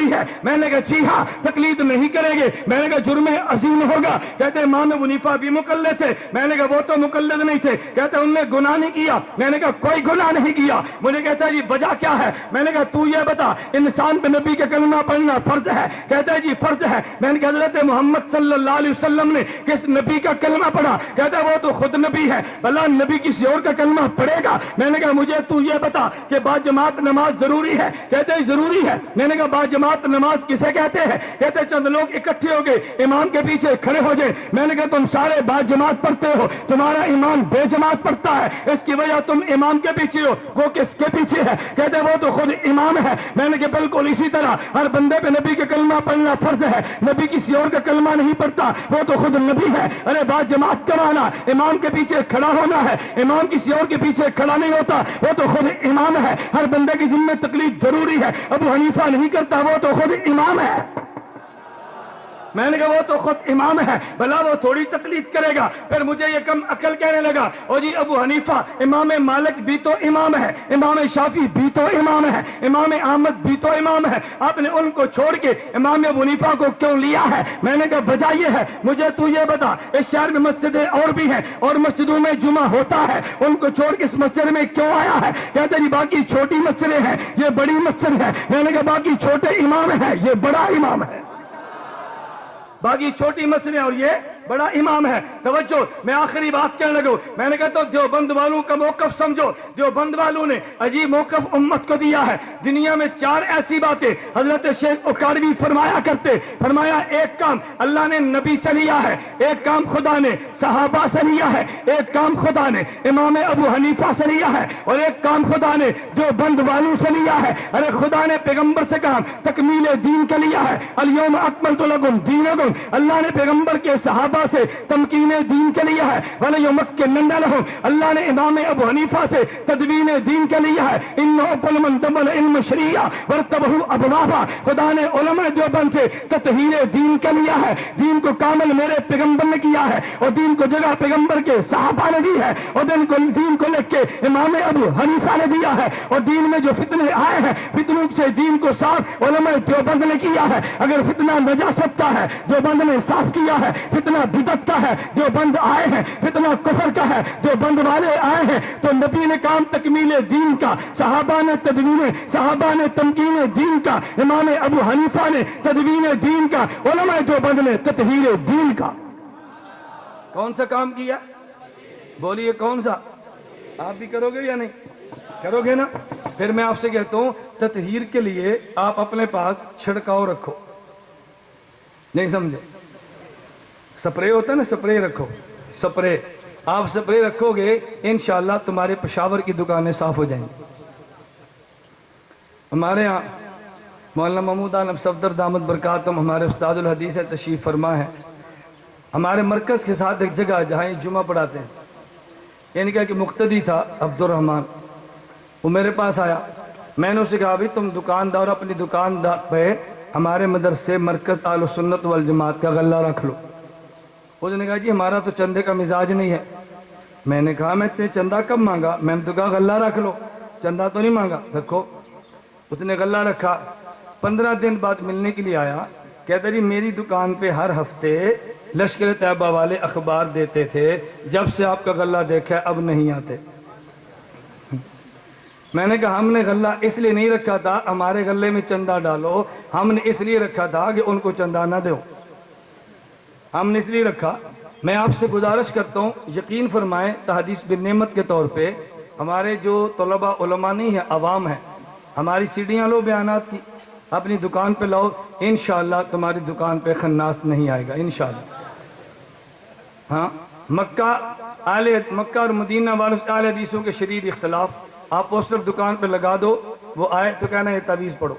ضروری ہے؟ میں نے کہا جی ہاں، تقلید نہیں کریں گے، میں نے کہا جرم عظیم ہوگا۔ کہتے امام ابو حنیفہ بھی مقلد تھے، میں نے کہا وہ تو مقلد نہیں تھے، کہتے انہوں نے گناہ نہیں کیا، میں نے کہا کوئی گناہ نہیں کیا۔ مجھے کہتا ہے جی وجہ کیا ہے؟ میں نے کہا تو یہ بتا انسان پہ نبی کا کلمہ پڑھنا فرض ہے؟ کہتا ہے جی فرض ہے۔ میں نے کہا حضرت محمد صلی اللہ علیہ وسلم نے کس نبی کا کلمہ پڑھا؟ کہتا ہے وہ تو خود نبی ہے، بھلا نبی کسی اور کا کلمہ پڑھے گا؟ میں نے کہا مجھے تو یہ بتا کہ با جماعت نماز ضروری ہے؟ کہتے ہیں ضروری ہے۔ میں نے کہا با جماعت نماز کسے کہتے ہیں؟ کہتے ہیں چند لوگ اکٹھے ہو گئے امام کے پیچھے کھڑے ہو جائے۔ میں نے کہا تم سارے با جماعت پڑھتے ہو، تمہارا امام بے جماعت پڑھتا ہے، اس کی وجہ تم امام کے پیچھے ہو، وہ کس کے پیچھے ہے؟ کہتے ہیں وہ تو خود امام ہے۔ میں نے کہا بالکل اسی طرح ہر بندے پہ نبی کا کلمہ پڑھنا فرض ہے، نبی کسی اور کا کلمہ نہیں پڑھتا، وہ تو خود نبی ہے۔ ارے با جماعت کرانا امام کے پیچھے کھڑا ہونا ہے، امام کسی اور کے پیچھے کھڑا نہیں ہوتا، وہ تو خود امام ہے۔ ہر بندے کی ذمہ تقلید ضروری ہے، ابو حنیفہ نہیں کرتا، وہ تو خود امام ہے۔ میں نے کہا وہ تو خود امام ہے، بھلا وہ تھوڑی تقلید کرے گا؟ پھر مجھے یہ کم عقل کہنے لگا او جی ابو حنیفہ، امام مالک بھی تو امام ہے، امام شافعی بھی تو امام ہے، امام احمد بھی تو امام ہے، آپ نے ان کو چھوڑ کے امام ابو حنیفہ کو کیوں لیا ہے؟ میں نے کہا وجہ یہ ہے، مجھے تو یہ بتا اس شہر میں مسجدیں اور بھی ہیں اور مسجدوں میں جمعہ ہوتا ہے، ان کو چھوڑ کے اس مسجد میں کیوں آیا ہے؟ کہتے جی باقی چھوٹی مسجدیں ہیں، یہ بڑی مسجد ہے۔ میں نے کہا باقی چھوٹے امام ہیں، یہ بڑا امام ہے، باقی چھوٹی مسئلے اور یہ بڑا امام ہے۔ توجہ، میں آخری بات کہنے لگا، میں نے کہا تو دیوبند والوں کا موقف سمجھو۔ دیوبند والوں نے عجیب موقف امت کو دیا ہے۔ دنیا میں 4 ایسی باتیں حضرت شیخ اکاڑوی فرمایا کرتے، فرمایا ایک کام اللہ نے نبی سے لیا ہے، ایک کام خدا نے صحابہ سے لیا ہے، ایک کام خدا نے امام ابو حنیفہ سے لیا ہے، اور ایک کام خدا نے دیوبند والوں سے لیا ہے۔ ارے خدا نے پیغمبر سے کام تکمیل دین کا لیا ہے، الیوم اکملت لکم دینکم، اللہ نے پیغمبر کے صحابہ سے تمکین دین کے لیا ہے، وَلَيُمَكِّنَنَّ لَهُمْ، اللہ نے امام ابو حنیفہ سے تدوین دین کے لیا ہے، إِنَّ أَفْضَلَ مَنْ تَبَّلَ علم شریعہ وَارْتَبَهُ أَبْوَابًا، خدا نے علماء دیوبند سے تطہیر دین کا لیا ہے۔ دین کو کامل میرے پیغمبر نے کیا ہے، اور دین کو جگہ پیغمبر کے صحابہ نے دی ہے، اور دین کو لکھ کے امام ابو حنیفہ نے دیا ہے، اور دین میں جو فتنے آئے ہیں فتنوں سے دین کو صاف علماء دیوبند نے کیا ہے۔ اگر فتنہ نجاست کا ہے دیوبند نے صاف کیا ہے، فتنہ بدعت کا ہے دیوبند آئے ہیں، فتنہ کفر کا ہے دیوبند والے آئے ہیں۔ تو نبی نے کام تکمیل دین کا، صحابہ نے صحابہ نے تمکین دین کا، امام ابو حنیفہ نے تدوین دین کا، علماء دیوبند نے تطہیر دین کا۔ کون سا کام کیا؟ بولیے کون سا؟ آپ بھی کرو گے یا نہیں کرو گے نا؟ پھر میں آپ سے کہتا ہوں تطہیر کے لیے آپ اپنے پاس چھڑکاؤ رکھو، نہیں سمجھے؟ سپرے ہوتا ہے نا، سپرے رکھو، سپرے آپ سپرے رکھو گے انشاءاللہ تمہارے پشاور کی دکانیں صاف ہو جائیں گی۔ ہمارے ہاں مولانا محمود عالم صفدر دامت برکاتہم ہمارے استاد الحدیث ہے، تشریف فرما ہے۔ ہمارے مرکز کے ساتھ ایک جگہ جہاں یہ جمعہ پڑھاتے ہیں، یعنی کہ مقتدی تھا عبد الرحمن، وہ میرے پاس آیا، میں نے اسے کہا بھی تم دکاندار اپنی دکاندار پہ ہمارے مدرسے مرکز اہل سنت والجماعت کا غلہ رکھ لو۔ اس نے کہا جی ہمارا تو چندے کا مزاج نہیں ہے۔ میں نے کہا میں تے چندہ کب مانگا؟ میں نے تو کہا غلہ رکھ لو، چندہ تو نہیں مانگا، رکھو۔ اس نے غلہ رکھا، 15 دن بعد ملنے کے لیے آیا، کہتا جی میری دکان پہ ہر ہفتے لشکر طیبہ والے اخبار دیتے تھے، جب سے آپ کا غلہ دیکھا ہے اب نہیں آتے۔ میں نے کہا ہم نے غلہ اس لیے نہیں رکھا تھا ہمارے غلے میں چندہ ڈالو، ہم نے اس لیے رکھا تھا کہ ان کو چندہ نہ دو، ہم نے اس لیے رکھا۔ میں آپ سے گزارش کرتا ہوں یقین فرمائیں تحدیث بالنعمت کے طور پہ ہمارے جو طلباء علماء نہیں ہیں، عوام ہیں، ہماری سیڑھیاں لو بیانات کی، اپنی دکان پہ لاؤ، انشاءاللہ تمہاری دکان پہ خناس نہیں آئے گا انشاءاللہ۔ ہاں مکہ اور مدینہ والوں اہل حدیثوں کے شدید اختلاف، آپ پوسٹر دکان پہ لگا دو، وہ آئے تو کہنا یہ تعویذ پڑھو۔